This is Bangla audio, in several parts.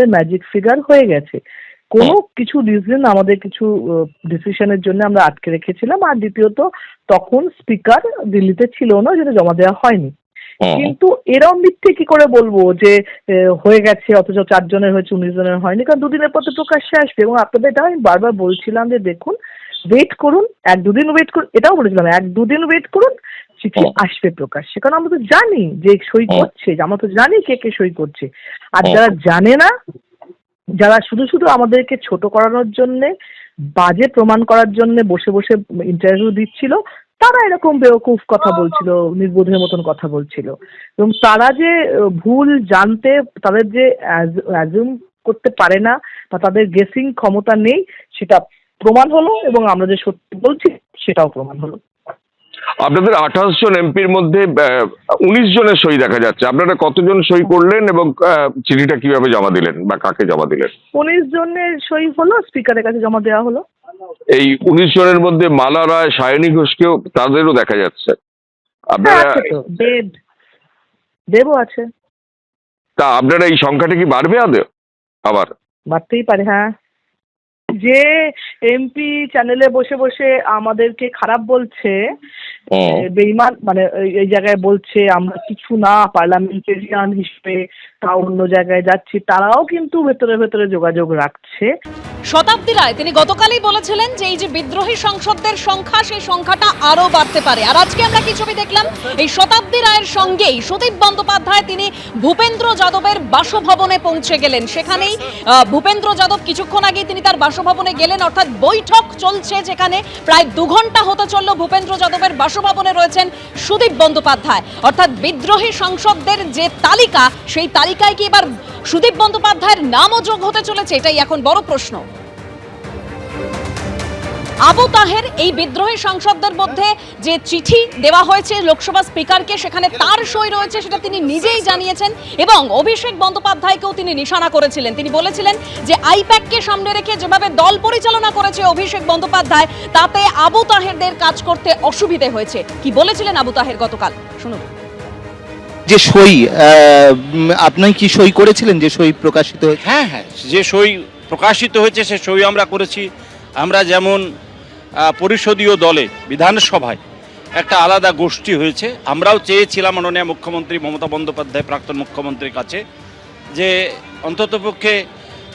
ম্যাজিক ফিগার হয়ে গেছে। কোনো কিছু রিজন আমাদের কিছু ডিসিশনের জন্য আমরা আটকে রেখেছিলাম, আর দ্বিতীয়ত তখন স্পিকার দিল্লিতে ছিল না, যেটা জমা দেওয়া হয়নি। কিন্তু এরম মিথ্যে কি করে বলবো যে হয়ে গেছে অথচ 4 জনের হয়েছে 19 জনের হয়নি, কারণ দুদিনের পর তো প্রকাশ্যে আসবে। এবং আপনাদের এটা আমি বারবার বলছিলাম যে দেখুন, ওয়েট করুন, 1-2 দিন ওয়েট করুন, এটাও বলেছিলাম 1-2 দিন ওয়েট করুন, চিঠি আসবে প্রকাশ্যে। কারণ আমরা তো জানি যে সই করছে, আমরা তো জানি কে কে সই করছে। আর যারা জানে না, যারা শুধু শুধু আমাদেরকে ছোট করানোর জন্যে, বাজে প্রমাণ করার জন্য বসে বসে ইন্টারভিউ দিচ্ছিল, তারা এরকম বেওকুফ কথা বলছিল, নির্বোধের মতন কথা বলছিল। এবং তারা যে ভুল জানতে, তাদের যে অ্যাজুম করতে পারে না বা তাদের গেসিং ক্ষমতা নেই, সেটা প্রমাণ হলো। এবং আমরা যে সত্যি বলছি সেটাও প্রমাণ হলো। আপনাদের 28 জন এমপির মধ্যে 19 জনের সই দেখা যাচ্ছে। আপনারা কতজন সই করলেন এবং চিঠিটা কিভাবে জমা দিলেন বা কাকে জমা দিলেন? 19 জনের সই হলো, স্পিকারের কাছে জমা দেওয়া হলো। এই 19 জনের মধ্যে মালা রায়, সায়নী ঘোষকেও, তাদেরও দেখা যাচ্ছে। আপনারা দেবও আছে। তা আপনারা এই সংখ্যাটা কি বাড়বে আবার? বাড়তেই পারে, হ্যাঁ। যে এমপি চ্যানেলে বসে বসে আমাদেরকে খারাপ বলছে, বেঈমান, মানে এই জায়গায় বলছে আমরা কিছু না, পার্লামেন্টেরিয়ান হিসেবে তাও অন্য জায়গায় যাচ্ছি, তারাও কিন্তু ভেতরে ভেতরে যোগাযোগ রাখছে। শতাব্দী রায় তিনি গতকালই বলেছিলেন যে এই যে বিদ্রোহী সংসদদের সংখ্যা, সেই সংখ্যাটা আরো বাড়তে পারে। আর আজকে আমরা কি ছবি দেখলাম, এই শতাব্দী রায়ের সঙ্গেই সুদীপ বন্দ্যোপাধ্যায় তিনি ভূপেন্দ্র যাদবের বাসভবনে পৌঁছে গেলেন। সেখানেই ভূপেন্দ্র যাদব কিছুক্ষণ আগেই তিনি তার বাসভবনে গেলেন, অর্থাৎ বৈঠক চলছে, যেখানে প্রায় 2 ঘন্টা হতে চলল। ভূপেন্দ্র যাদবের বাসভবনে রয়েছেন সুদীপ বন্দ্যোপাধ্যায়। অর্থাৎ বিদ্রোহী সংসদদের যে তালিকা, সেই তালিকায় কি এবার সুদীপ বন্দ্যোপাধ্যায়ের নামও যোগ হতে চলেছে? এটাই এখন বড় প্রশ্ন। আবু তাহের এই বিদ্রোহী সংসদদের মধ্যে যে চিঠি দেওয়া হয়েছে লোকসভা স্পিকারকে, সেখানে তার সই রয়েছে, সেটা তিনি নিজেই জানিয়েছেন। এবং অভিষেক বন্দ্যোপাধ্যায়কেও তিনি নিশানা করেছিলেন। তিনি বলেছিলেন যে আইপ্যাককে সামনে রেখে যেভাবে দল পরিচালনা করেছে অভিষেক বন্দ্যোপাধ্যায়, তাতে আবু তাহেরদের কাজ করতে অসুবিধে হয়েছে। কি বলেছিলেন আবু তাহের গতকাল, শুনুন। যে সই, আপনি কি সই করেছিলেন? যে সই প্রকাশিত হয়েছে? হ্যাঁ, যে সই প্রকাশিত হয়েছে সে সই আমরা করেছি। আমরা যেমন পরিষদীয় দলে বিধানসভায় একটা আলাদা গোষ্ঠী হয়েছে, আমরাও চেয়েছিলাম মাননীয় মুখ্যমন্ত্রী মমতা বন্দ্যোপাধ্যায়, প্রাক্তন মুখ্যমন্ত্রীর কাছে, যে অন্ততপক্ষে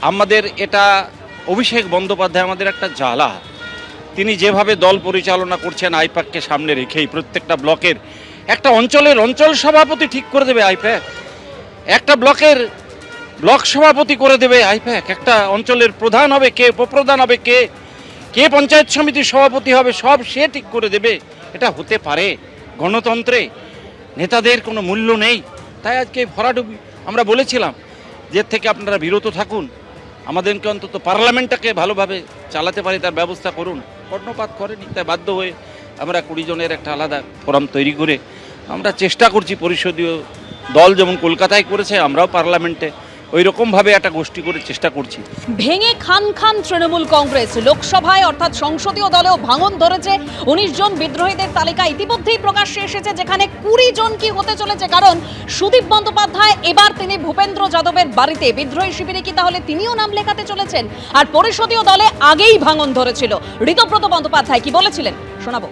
আমাদের এটা অভিষেক বন্দ্যোপাধ্যায় আমাদের একটা জ্বালা। তিনি যেভাবে দল পরিচালনা করছেন আইপ্যাককে সামনে রেখেই, প্রত্যেকটা ব্লকের একটা অঞ্চলের অঞ্চল সভাপতি ঠিক করে দেবে আইপ্যাক, একটা ব্লকের ব্লক সভাপতি করে দেবে আইপ্যাক, একটা অঞ্চলের প্রধান হবে কে, উপপ্রধান হবে কে, কে পঞ্চায়েত সমিতির সভাপতি হবে, সব সে ঠিক করে দেবে। এটা হতে পারে? গণতন্ত্রে নেতাদের কোনো মূল্য নেই। তাই আজকে ভরাডুবি আমরা বলেছিলাম যে থেকে আপনারা বিরত থাকুন, আমাদেরকে অন্তত পার্লামেন্টটাকে ভালোভাবে চালাতে পারি তার ব্যবস্থা করুন। কর্ণপাত করেনি, তাই বাধ্য হয়ে আমরা 20 জনের একটা আলাদা ফোরাম তৈরি করে আমরা চেষ্টা করছি, পরিষদীয় দল যেমন কলকাতায় করেছে, আমরাও পার্লামেন্টে ওই রকমভাবে একটা গোষ্ঠী করে চেষ্টা করছি। ভেঙে খান খান তৃণমূল কংগ্রেস। লোকসভায় অর্থাৎ সংসদীয় দলেও ভাঙন ধরেছে। 19 জন বিদ্রোহীদের তালিকা ইতিমধ্যেই প্রকাশ্যে এসেছে, যেখানে 20 জন কি হতে চলেছে। কারণ সুদীপ বন্দ্যোপাধ্যায় এবার তিনি ভূপেন্দ্র যাদবের বাড়িতে বিদ্রোহী শিবিরে কি তাহলে তিনিও নাম লেখাতে চলেছেন? আর পরিষদীয় দলে আগেই ভাঙন ধরেছিল। ঋতব্রত বন্দ্যোপাধ্যায় কি বলেছিলেন শোনাবো।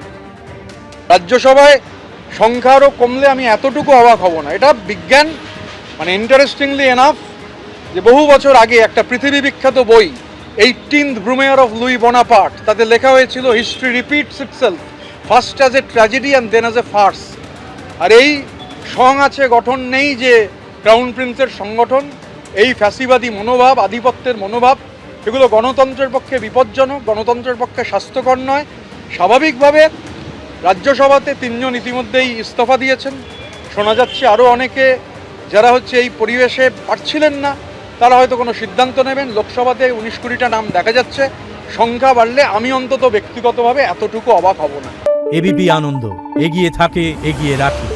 রাজ্যসভায় সংখ্যা আরও কমলে আমি এতটুকু অবাক হব না। এটা বিজ্ঞান, মানে ইন্টারেস্টিংলি এনাফ, যে বহু বছর আগে একটা পৃথিবী বিখ্যাত বই 18th ব্রুমেয়ার অফ লুই বোনাপার্ট, তাতে লেখা হয়েছিল history repeats itself first as a tragedy and then as a farce. আর এই সং আছে, গঠন নেই যে ক্রাউন প্রিন্সের সংগঠন, এই ফ্যাসিবাদী মনোভাব, আধিপত্যের মনোভাব, এগুলো গণতন্ত্রের পক্ষে বিপজ্জনক, গণতন্ত্রের পক্ষে স্বাস্থ্যকর নয়। স্বাভাবিকভাবে রাজ্যসভাতে 3 জন ইতিমধ্যেই ইস্তফা দিয়েছেন। শোনা যাচ্ছে আরও অনেকে যারা এই পরিবেশে পারছিলেন না, তারা হয়তো কোনো সিদ্ধান্ত নেবেন। লোকসভাতে 19-20টা নাম দেখা যাচ্ছে। সংখ্যা বাড়লে আমি অন্তত ব্যক্তিগতভাবে এতটুকু অবাক হব না। এবিপি আনন্দ, এগিয়ে থাকে, এগিয়ে রাখে।